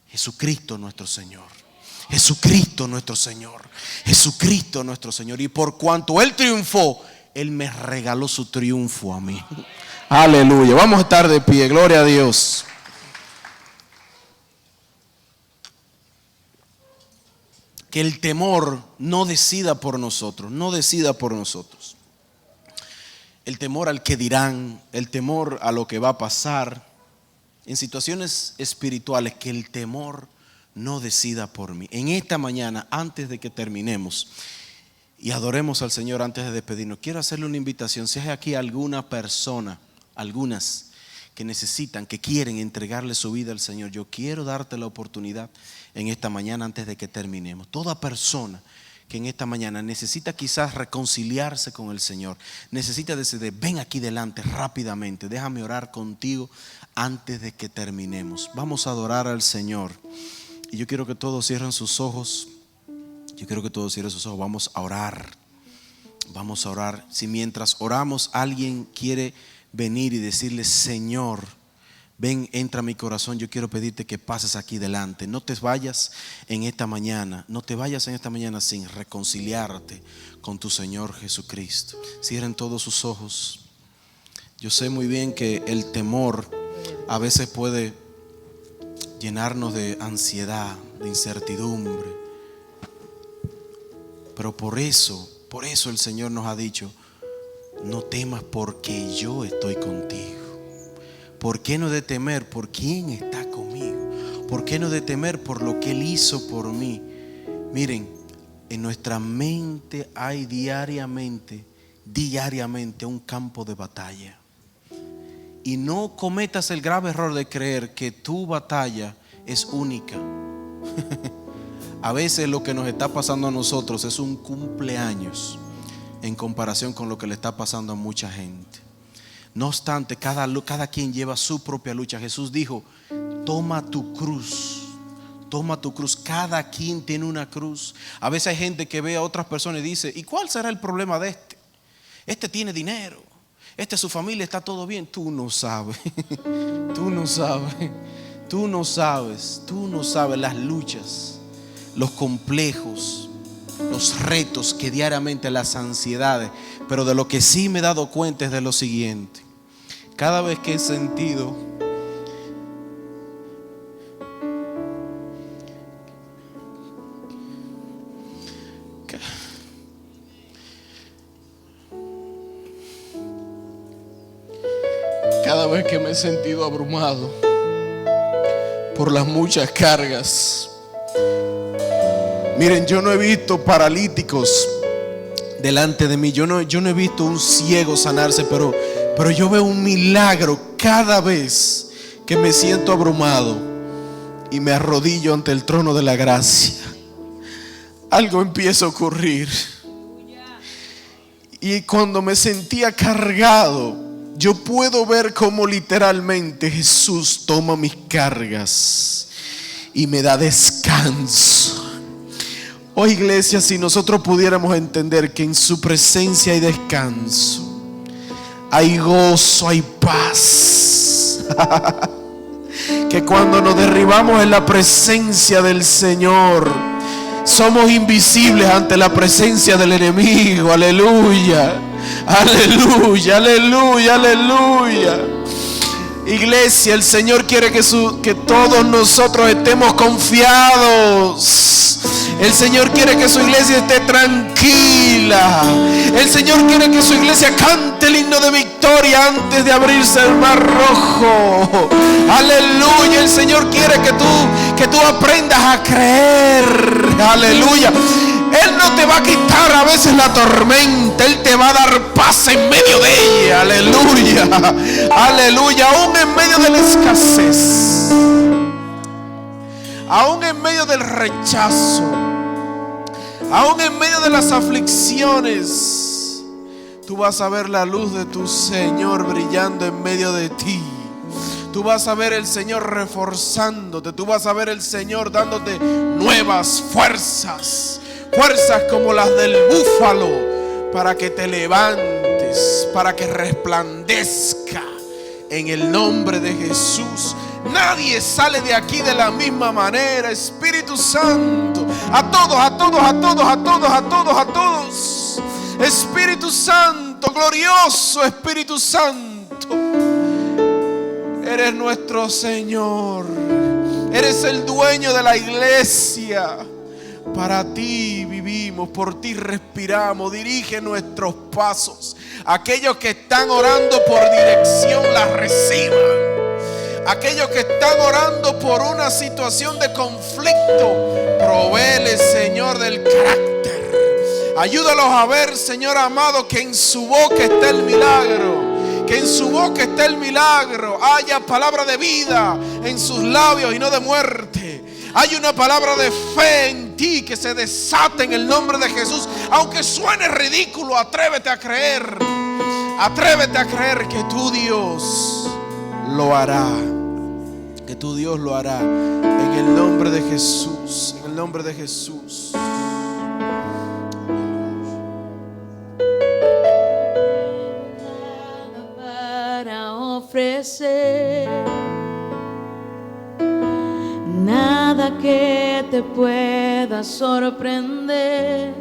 Jesucristo nuestro Señor. Jesucristo nuestro Señor. Jesucristo nuestro Señor. Y por cuanto Él triunfó, Él me regaló su triunfo a mí. Aleluya. Vamos a estar de pie. Gloria a Dios. Que el temor no decida por nosotros. No decida por nosotros. El temor al que dirán, el temor a lo que va a pasar. En situaciones espirituales, que el temor no decida por mí. En esta mañana, antes de que terminemos y adoremos al Señor, antes de despedirnos, quiero hacerle una invitación. Si hay aquí alguna persona, algunas que necesitan, que quieren entregarle su vida al Señor, yo quiero darte la oportunidad en esta mañana antes de que terminemos. Toda persona que en esta mañana necesita quizás reconciliarse con el Señor, necesita decidir: ven aquí delante rápidamente, déjame orar contigo antes de que terminemos. Vamos a adorar al Señor. Y yo quiero que todos cierren sus ojos. Yo quiero que todos cierren sus ojos. Vamos a orar. Vamos a orar. Si mientras oramos alguien quiere venir y decirle: Señor, ven, entra a mi corazón, yo quiero pedirte que pases aquí delante. No te vayas en esta mañana. No te vayas en esta mañana sin reconciliarte con tu Señor Jesucristo. Cierren todos sus ojos. Yo sé muy bien que el temor a veces puede llenarnos de ansiedad, de incertidumbre. Pero por eso el Señor nos ha dicho: no temas, porque yo estoy contigo. ¿Por qué no de temer? ¿Por quién está conmigo? ¿Por qué no de temer? Por lo que Él hizo por mí. Miren, en nuestra mente hay diariamente un campo de batalla. Y no cometas el grave error de creer que tu batalla es única. A veces lo que nos está pasando a nosotros es un cumpleaños en comparación con lo que le está pasando a mucha gente. No obstante, cada quien lleva su propia lucha. Jesús dijo: toma tu cruz. Toma tu cruz. Cada quien tiene una cruz. A veces hay gente que ve a otras personas y dice: ¿y cuál será el problema de este? Este tiene dinero, su familia está todo bien. Tú no sabes. Tú no sabes las luchas, los complejos, los retos que diariamente, las ansiedades. Pero de lo que sí me he dado cuenta es de lo siguiente: cada vez que he sentido cada vez que me he sentido abrumado por las muchas cargas. Miren, yo no he visto paralíticos delante de mí. Yo no he visto un ciego sanarse, pero yo veo un milagro cada vez que me siento abrumado y me arrodillo ante el trono de la gracia. Algo empieza a ocurrir. Y cuando me sentía cargado, yo puedo ver cómo literalmente Jesús toma mis cargas y me da descanso. Oh, iglesia, si nosotros pudiéramos entender que en su presencia hay descanso, hay gozo, hay paz. Que cuando nos derribamos en la presencia del Señor, somos invisibles ante la presencia del enemigo. Aleluya. Aleluya, aleluya, aleluya. Iglesia, el Señor quiere que todos nosotros estemos confiados. El Señor quiere que su iglesia esté tranquila. El Señor quiere que su iglesia cante el himno de victoria antes de abrirse el mar rojo. Aleluya. El Señor quiere que tú aprendas a creer. Aleluya. Él no te va a quitar a veces la tormenta. Él te va a dar paz en medio de ella. Aleluya. Aleluya. Aún en medio de la escasez, aún en medio del rechazo, aún en medio de las aflicciones, tú vas a ver la luz de tu Señor brillando en medio de ti. Tú vas a ver el Señor reforzándote. Tú vas a ver el Señor dándote nuevas fuerzas. Fuerzas como las del búfalo, para que te levantes, para que resplandezca en el nombre de Jesús. Nadie sale de aquí de la misma manera. Espíritu Santo, a todos. Espíritu Santo, glorioso Espíritu Santo, eres nuestro Señor. Eres el dueño de la iglesia. Para ti vivimos, por ti respiramos. Dirige nuestros pasos. Aquellos que están orando por dirección, la reciban. Aquellos que están orando por una situación de conflicto, provéele, Señor, del carácter. Ayúdalos a ver, Señor amado, que en su boca está el milagro. Que en su boca está el milagro. Haya palabra de vida en sus labios y no de muerte. Hay una palabra de fe en ti que se desata en el nombre de Jesús. Aunque suene ridículo, atrévete a creer. Atrévete a creer que tu Dios lo hará. Que tu Dios lo hará. En el nombre de Jesús. En el nombre de Jesús. Para ofrecer, nada que te pueda sorprender,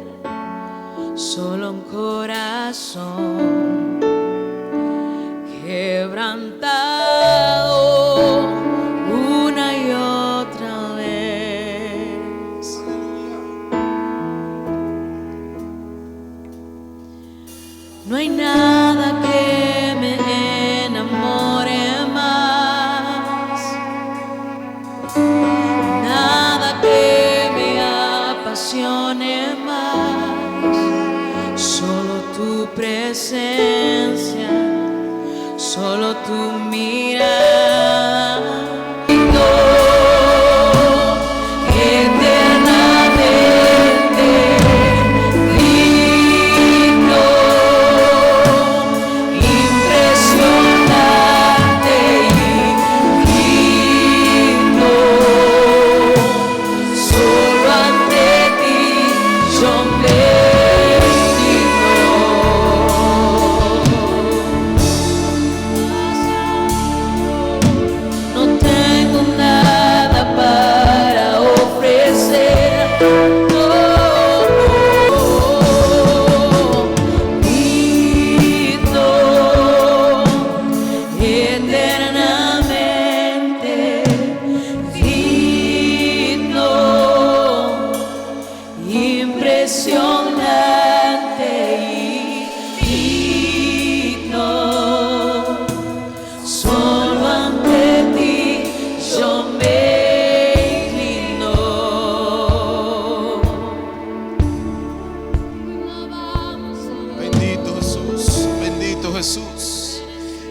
solo un corazón quebrantado una y otra vez. No hay nada que me enamore más, nada que me apasione más, solo tu presencia, solo tu mirada.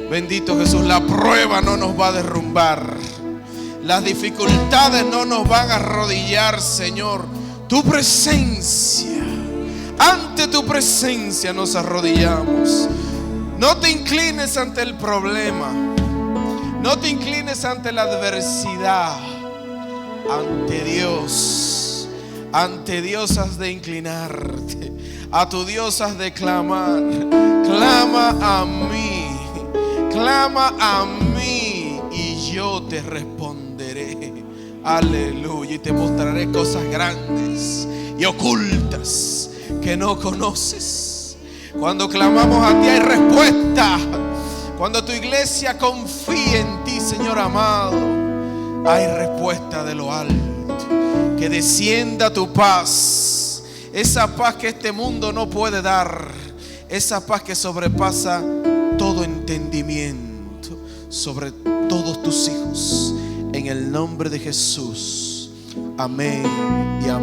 Bendito Jesús, la prueba no nos va a derrumbar. Las dificultades no nos van a arrodillar, Señor. Tu presencia, ante tu presencia nos arrodillamos. No te inclines ante el problema. No te inclines ante la adversidad. Ante Dios has de inclinarte. A tu Dios has de clamar. Clama a mí. Clama a mí y yo te responderé. Aleluya. Y te mostraré cosas grandes y ocultas que no conoces. Cuando clamamos a ti hay respuesta. Cuando tu iglesia confía en ti, Señor amado, hay respuesta de lo alto. Que descienda tu paz, esa paz que este mundo no puede dar, esa paz que sobrepasa todo entendimiento, sobre todos tus hijos, en el nombre de Jesús. Amén y amén.